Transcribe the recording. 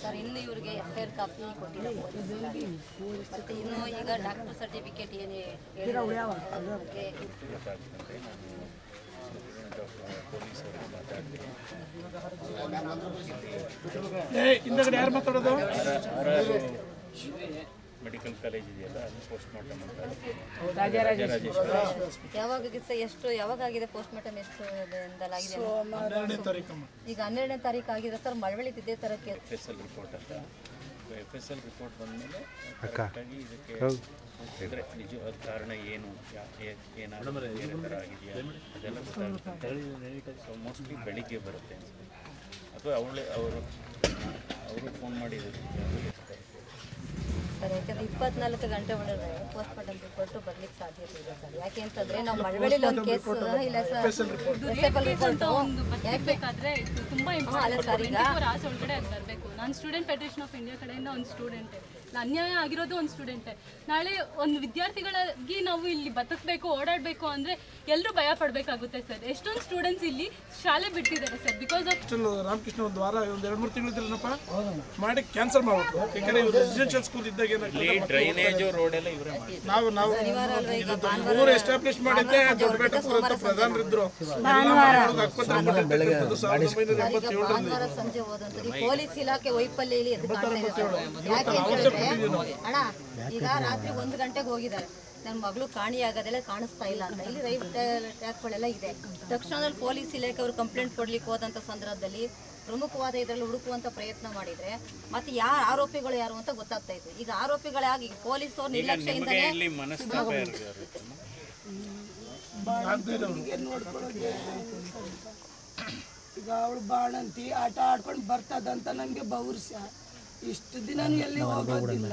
Sir ಇನ್ನು ಇವರಿಗೆ FIR copy ಕೊಟ್ಟಿಲ್ಲ ಮತ್ತೆ ಇನ್ನು ಈಗ ಡಾಕ್ಟರ್ ಸರ್ಟಿಫಿಕೇಟ್ ಏನು ಹಿಂದಗಡೆ ಯಾರು ಮಾತಾಡೋದು ಮೆಡಿಕಲ್ ಕಾಲೇಜ್ ಇದೆಯಲ್ಲ ಅಲ್ಲಿ ಪೋಸ್ಟ್ ಮಾರ್ಟಮ್ ಅಂತ ಯಾವಾಗ ಆಗಿದೆ ಪೋಸ್ಟ್ ಮಾರ್ಟಮ್ ಎಷ್ಟು ಎಂದಲಾಗಿದೆ ಈಗ 12ನೇ ತಾರೀಕು ಆಗಿದೆ ಸರ್ ಮಳವಳ್ಳಿ ಇದೇ ತರಕ್ಕೆ FSL ರಿಪೋರ್ಟ್ ಅಂತ FSL ರಿಪೋರ್ಟ್ ಬಂದಮೇಲೆ ಕರೆಕ್ಟಾಗಿ ಇದಕ್ಕೆ ಇದ್ರೆ ನಿಜ ಅದು ಕಾರಣ ಏನು ಏನಾದರೂ ಬೇರೆ ಥರ ಆಗಿದೆಯಾ ಅದೆಲ್ಲ ಗೊತ್ತಾಗುತ್ತೆ. ಸೊ ಮೋಸ್ಟ್ಲಿ ಬೆಳಿಗ್ಗೆ ಬರುತ್ತೆ ಅಥವಾ ಅವರು ಫೋನ್ ಮಾಡಿ ಸರ್ ಯಾಕಂದ್ರೆ 24 ಗಂಟೆ ಒಳಗೆ ಪೋಸ್ಟ್ ಮಾರ್ಟಮ್ ರಿಪೋರ್ಟ್ ಬರ್ಲಿಕ್ಕೆ ಸಾಧ್ಯತೆ ಇದೆ ಸರ್. ಯಾಕೆ ಅಂತಂದ್ರೆ ನಾವು ಮಳವಳ್ಳಿಲಿ ಒಂದು ಕೇಸ್ ಇಲ್ಲ ಸರ್ ಬೇಕಾದ್ರೆ ತುಂಬಾ ಇಂಪಾರ್ಟೆಂಟ್ ಒಳಗಡೆ ಅದು ಬರಬೇಕು. ನಾನು ಸ್ಟೂಡೆಂಟ್ ಫೆಡರೇಷನ್ ಆಫ್ ಇಂಡಿಯಾ ಕಡೆಯಿಂದ ಒಂದು ಸ್ಟೂಡೆಂಟೇ, ಅನ್ಯಾಯ ಆಗಿರೋದು ಒಂದು ಸ್ಟೂಡೆಂಟೇ. ನಾಳೆ ಒಂದು ವಿದ್ಯಾರ್ಥಿಗಳಾಗಿ ನಾವು ಇಲ್ಲಿ ಬದುಕಬೇಕು ಓಡಾಡಬೇಕು ಅಂದರೆ ಎಲ್ಲರೂ ಭಯ ಪಡಬೇಕಾಗುತ್ತೆ ಸರ್. ಎಷ್ಟೊಂದು ಸ್ಟೂಡೆಂಟ್ಸ್ ಇಲ್ಲಿ ಶಾಲೆ ಬಿಟ್ಟಿದ್ದಾರೆ ಸರ್ ಬಿಕಾಸ್ ಆಫ್ ರಾಮಕೃಷ್ಣ ಒಂದು ವಾರ ಒಂದು 2-3 ತಿಂಗಳಿದ್ರಪ್ಪ ಮಾಡಿ ಕ್ಯಾನ್ಸಲ್ ಮಾಡ್ಬೇಕು. ಯಾಕಂದ್ರೆ ರೆಸಿಡೆನ್ಷಿಯಲ್ ಸ್ಕೂಲ್ ಇದ್ದಾಗ ಡ್ರೈನೇಜ್ ರೋಡ್ ಎಲ್ಲ ಇವರೇ ನಾವು ಊರು ಎಸ್ಟಾಬ್ಲಿಷ್ ಮಾಡಿದ್ದೆ ದೊಡ್ಡಬೆಟ್ಟಪುರ ಪ್ರಧಾನರಿದ್ರು ಭಾನುವಾರ ಸಂಜೆ ಹೋದಂಥದ್ದು ಪೊಲೀಸ್ ಇಲಾಖೆ ವೈಫಲ್ಯಲ್ಲಿ ಎದ್ದು ಕಾಣ್ತಾ ಇದೆ ಸರ್. ಯಾಕೆ ಅಂತಂದ್ರೆ ಅಣ್ಣ ಈಗ ರಾತ್ರಿ 1 ಗಂಟೆಗೆ ಹೋಗಿದ್ದಾರೆ, ನನ್ನ ಮಗಳು ಕಾಣಿಯಾಗೋದೆಲ್ಲ ಕಾಣಿಸ್ತಾ ಇಲ್ಲ ಅಂತ ಇಲ್ಲಿ ರೈಲ್ ಟ್ರ್ಯಾಕ್ಗಳೆಲ್ಲ ಇದೆ. ತಕ್ಷಣದಲ್ಲಿ ಪೊಲೀಸ್ ಇಲಾಖೆ ಅವರು ಕಂಪ್ಲೇಂಟ್ ಕೊಡ್ಲಿಕ್ಕೆ ಹೋದಂಥ ಸಂದರ್ಭದಲ್ಲಿ ಪ್ರಮುಖವಾದ ಇದರಲ್ಲಿ ಹುಡುಕುವಂಥ ಪ್ರಯತ್ನ ಮಾಡಿದರೆ ಮತ್ತೆ ಯಾರು ಆರೋಪಿಗಳು ಯಾರು ಅಂತ ಗೊತ್ತಾಗ್ತಾ ಇತ್ತು. ಈಗ ಆರೋಪಿಗಳಾಗಿ ಪೊಲೀಸ್ ಅವ್ರ ನಿರ್ಲಕ್ಷ್ಯದಿಂದಲೇ ಈಗ ಅವಳು ಬಾಣಂತಿ ಆಟ ಆಡ್ಕೊಂಡು ಬರ್ತದಂತ ನನಗೆ ಭವಿಷ್ಯ. ಇಷ್ಟು ದಿನ ಎಲ್ಲಿ ಹೋಗೋದಿಲ್ಲ.